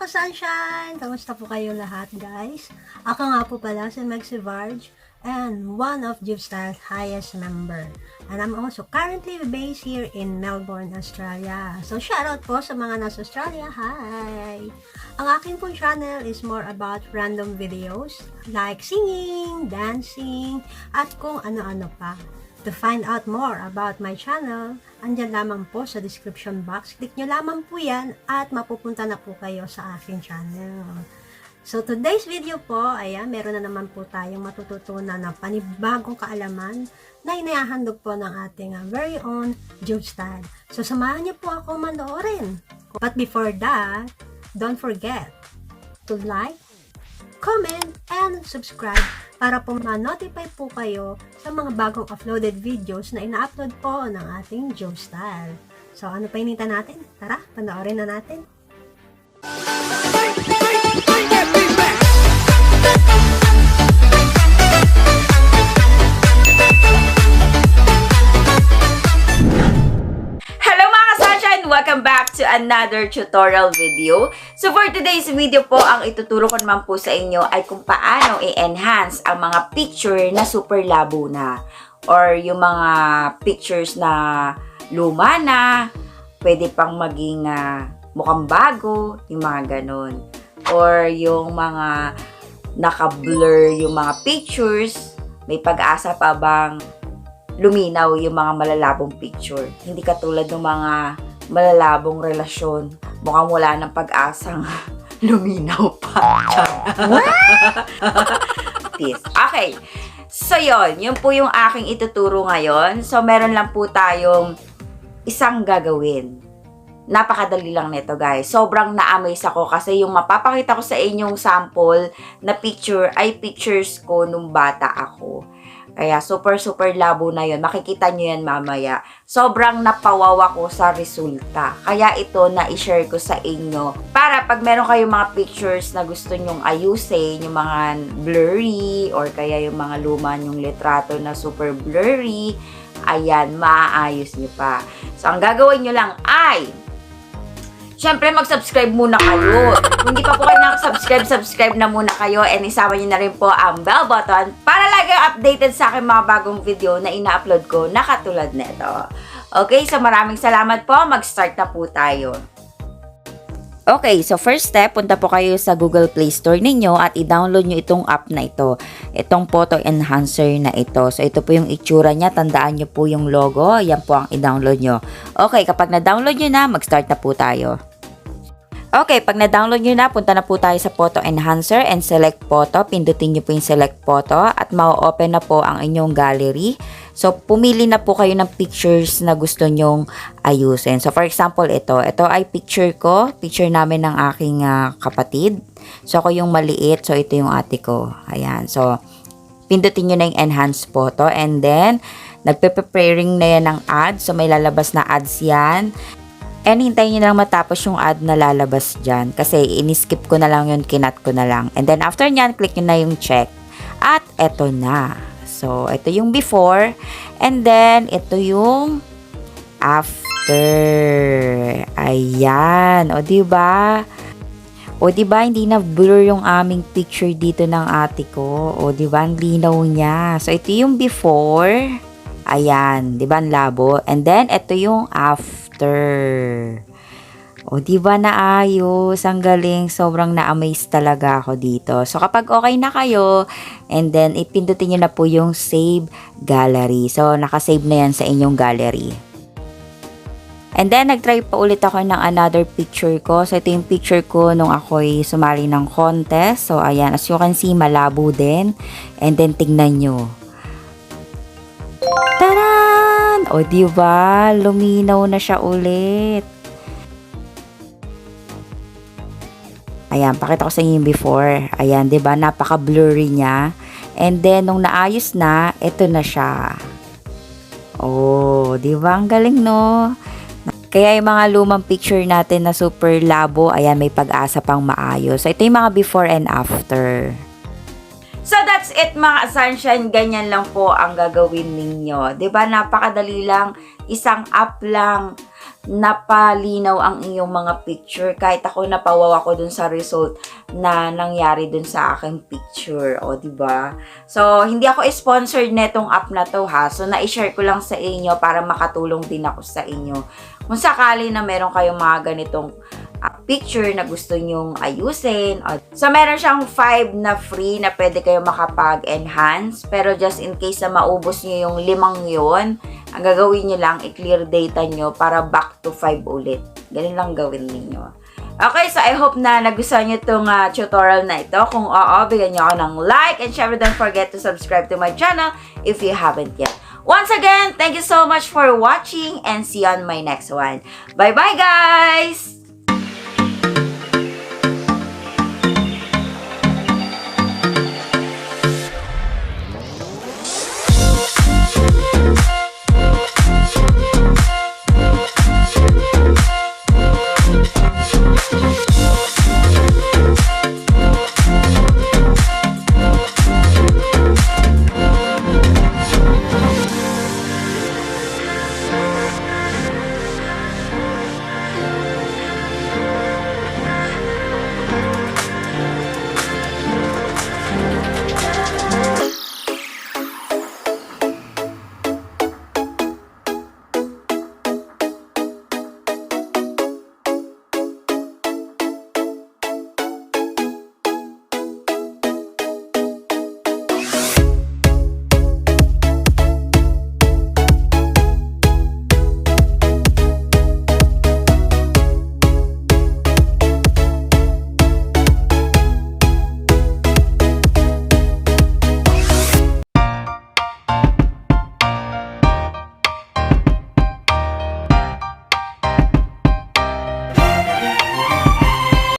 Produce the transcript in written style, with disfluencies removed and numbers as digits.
ka-sunshine! Kamusta po kayo lahat, guys? Ako nga po pala si SEVARG and one of Juvustyle's highest member. And I'm also currently based here in Melbourne, Australia. So, shoutout po sa mga nasa Australia. Hi! Ang aking po channel is more about random videos like singing, dancing, at kung ano-ano pa. To find out more about my channel, andyan lamang po sa description box. Click nyo lamang po yan at mapupunta na po kayo sa aking channel. So today's video po, ayan, meron na naman po tayong matututunan na panibagong kaalaman na inahandog po ng ating very own Juvstyle. So samahan niyo po ako manoorin. But before that, don't forget to like, comment, and subscribe para po ma-notify po kayo sa mga bagong uploaded videos na ina-upload po ng ating Juvstyle. So, ano pa hinihintay natin? Tara, panoorin na natin. Welcome back to another tutorial video. So for today's video po, ang ituturo ko naman po sa inyo ay kung paano i-enhance ang mga picture na super labo na. Or yung mga pictures na luma na, pwede pang maging mukhang bago, yung mga ganun. Or yung mga naka-blur yung mga pictures, may pag-asa pa bang luminaw yung mga malalabong picture. Hindi katulad ng mga malalabong relasyon. Mukhang wala ng pag-asang luminaw pa. Okay. So, yun po yung aking ituturo ngayon. So, meron lang po tayong isang gagawin. Napakadali lang nito, guys. Sobrang na-amaze ako kasi yung mapapakita ko sa inyong sample na picture ay pictures ko nung bata ako. Kaya super labo na yun. Makikita nyo yan mamaya. Sobrang napawawa ko sa resulta. Kaya ito na i-share ko sa inyo. Para pag meron kayong mga pictures na gusto nyong ayusin, yung mga blurry, or kaya yung mga luma nyong litrato na super blurry, ayan, maaayos nyo pa. So, ang gagawin nyo lang ay siyempre, mag-subscribe muna kayo. Kung hindi pa po kayo nakasubscribe na muna kayo and isama nyo na rin po ang bell button para lagi updated sa aking mga bagong video na ina-upload ko na katulad nito. Okay, so maraming salamat po. Mag-start na po tayo. Okay, so first step, punta po kayo sa Google Play Store ninyo at i-download nyo itong app na ito. Itong photo enhancer na ito. So, ito po yung itsura niya. Tandaan nyo po yung logo. Yan po ang i-download nyo. Okay, kapag na-download nyo na, mag-start na po tayo. Okay, pag na-download nyo na, punta na po tayo sa photo enhancer and select photo. Pindutin nyo po yung select photo at ma-open na po ang inyong gallery. So, pumili na po kayo ng pictures na gusto nyong ayusin. So, for example, ito. Ito ay picture ko. Picture namin ng aking kapatid. So, ako yung maliit. So, ito yung ate ko. Ayan. So, pindutin nyo na yung enhance photo. And then, nagpe-preparing na yan ng ads. So, may lalabas na ads yan. And hintayin nyo lang matapos yung ad na lalabas dyan. Kasi in-skip ko na lang yun, kinat ko na lang. And then after nyan, click nyo na yung check. At eto na. So, ito yung before. And then, ito yung after. Ayan. O, diba? O, diba? Hindi na blur yung aming picture dito ng ate ko. O, diba? Ang linaw niya. So, ito yung before. Ayan. Diba? Ang labo. And then, ito yung after. O, diba naayos? Ang galing. Sobrang na-amaze talaga ako dito. So, kapag okay na kayo, and then, ipindutin nyo na po yung save gallery. So, nakasave na yan sa inyong gallery. And then, nag-try pa ulit ako ng another picture ko. So, ito yung picture ko nung ako'y sumali ng contest. So, ayan. As you can see, malabo din. And then, tignan nyo. Taran! O, diba? Luminaw na siya ulit. Ayan, pakita ko sa inyo yung before. Ayan, diba? Napaka-blurry niya. And then, nung naayos na, ito na siya. Oh, diba? Ang galing, no? Kaya yung mga lumang picture natin na super labo, ayan, may pag-asa pang maayos. So, ito yung mga before and after. So, that's it mga sunshine. Ganyan lang po ang gagawin ninyo. Diba? Napakadali lang. Isang app lang. napalinaw ang inyong mga picture. Kahit ako napawaw ako dun sa result na nangyari dun sa aking picture. O, diba? So, hindi ako sponsored netong app na to ha. So, na-share ko lang sa inyo para makatulong din ako sa inyo. Kung sakali na meron kayong mga ganitong picture na gusto nyong ayusin. So, meron siyang 5 na free na pwede kayo makapag-enhance. Pero just in case na maubos nyo yung 5 yun, ang gagawin nyo lang, i-clear data nyo para back to 5 ulit. Ganun lang gawin ninyo. Okay, so I hope na nagustuhan nyo itong tutorial na ito. Kung oo, bigyan nyo ako ng like and syempre don't forget to subscribe to my channel if you haven't yet. Once again, thank you so much for watching and see you on my next one. Bye-bye, guys!